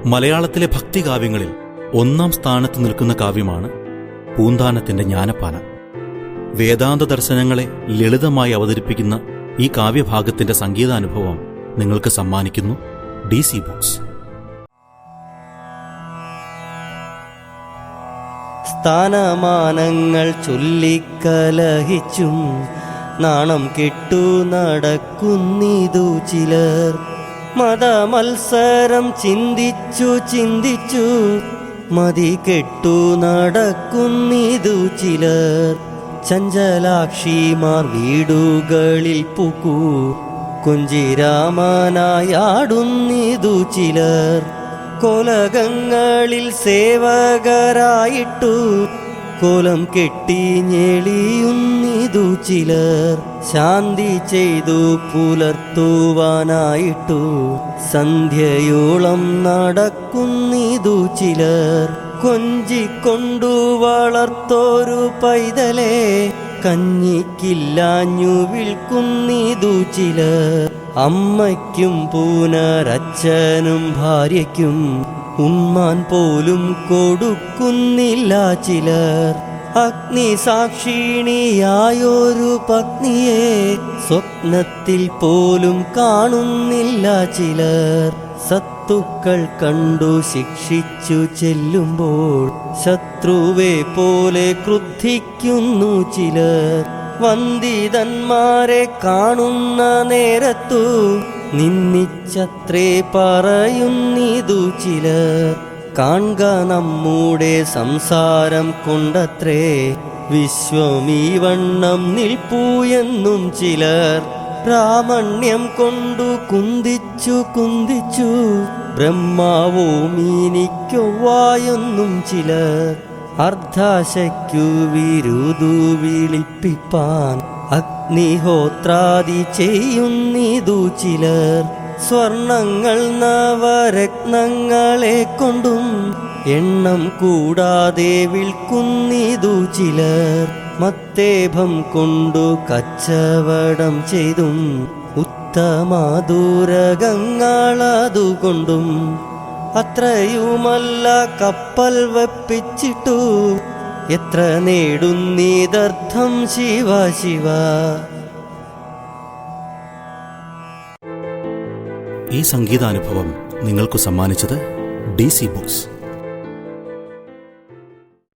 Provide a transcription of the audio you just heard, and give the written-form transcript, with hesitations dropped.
മലയാളത്തിലെ ഭക്തികാവ്യങ്ങളിൽ ഒന്നാം സ്ഥാനത്ത് നിൽക്കുന്ന കാവ്യമാണ് പൂന്താനത്തിന്റെ ജ്ഞാനപ്പാന. വേദാന്ത ദർശനങ്ങളെ ലളിതമായി അവതരിപ്പിക്കുന്ന ഈ കാവ്യഭാഗത്തിന്റെ സംഗീതാനുഭവം നിങ്ങൾക്ക് സമ്മാനിക്കുന്നു DC ബുക്സ്. സ്ഥാനമാനങ്ങൾ ചൊല്ലിക്കലഹിച്ചും നാണം കെട്ടു നടക്കുന്നിതു ചിലർ. മതമത്സരം ചിന്തിച്ചു മതി കെട്ടു നടക്കുന്നിതു ചിലർ. ചഞ്ചലാക്ഷിമാർ വീടുകളിൽ പൂക്കൂ കൊഞ്ചിരാമനായാടുന്നിതു ചിലർ. കൊലകങ്ങളിൽ സേവകരായിട്ടു കോലം കെട്ടി ഞെളിയുന്നിതു ചിലർ. ശാന്തി ചെയ്തു പുലർത്തുവാനായിട്ടു സന്ധ്യയോളം നടക്കുന്നിതു ചിലർ. കൊഞ്ചിക്കൊണ്ടു വളർത്തോരു പൈതലെ കഞ്ഞിക്കില്ലാഞ്ഞു വിൽക്കുന്നിതു ചിലർ. അമ്മയ്ക്കും പുനരച്ഛനും ഭാര്യയ്ക്കും ഉണ്മാൻ പോലും കൊടുക്കുന്നില്ല ചിലർ. അഗ്നിസാക്ഷിണിയായൊരു പത്നിയെ സ്വപ്നത്തിൽ പോലും കാണുന്നില്ല ചിലർ. സത്തുക്കൾ കണ്ടു ശിക്ഷിച്ചു ചെല്ലുമ്പോൾ ശത്രുവെ പോലെ ക്രുദ്ധിക്കുന്നു ചിലർ. വന്ദിതന്മാരെ കാണുന്ന നേരത്തു നിന്നിച്ചത്രേ പറയുന്നിതു ചിലർ. കാൺക നമ്മുടെ സംസാരം കൊണ്ടത്രേ വിശ്വമീ വണ്ണം നിൽപ്പൂയെന്നും ചിലർ. പ്രാമണ്യം കൊണ്ടു കുന്തിച്ചു ബ്രഹ്മാവോ മീനിക്കൊവ്വായെന്നും ചിലർ. അർദ്ധാശയ്ക്കു വിരുദു വിളിപ്പിപ്പാൻ അഗ്നിഹോത്രാദി ചെയ്യുന്നിതു ചിലർ. സ്വർണങ്ങൾ നവരത്നങ്ങളെ കൊണ്ടും എണ്ണം കൂടാതെ വിൽക്കുന്നിതു ചിലർ. മത്തേഭം കൊണ്ടു കച്ചവടം ചെയ്തും ഉത്തമാദൂരകങ്ങളതുകൊണ്ടും അത്രയുമല്ല കപ്പൽ വെപ്പിച്ചിട്ടു എത്ര നേടുന്നീതർത്ഥം ശിവ ശിവ. ഈ സംഗീതാനുഭവം നിങ്ങൾക്ക് സമ്മാനിച്ചത് DC ബുക്സ്.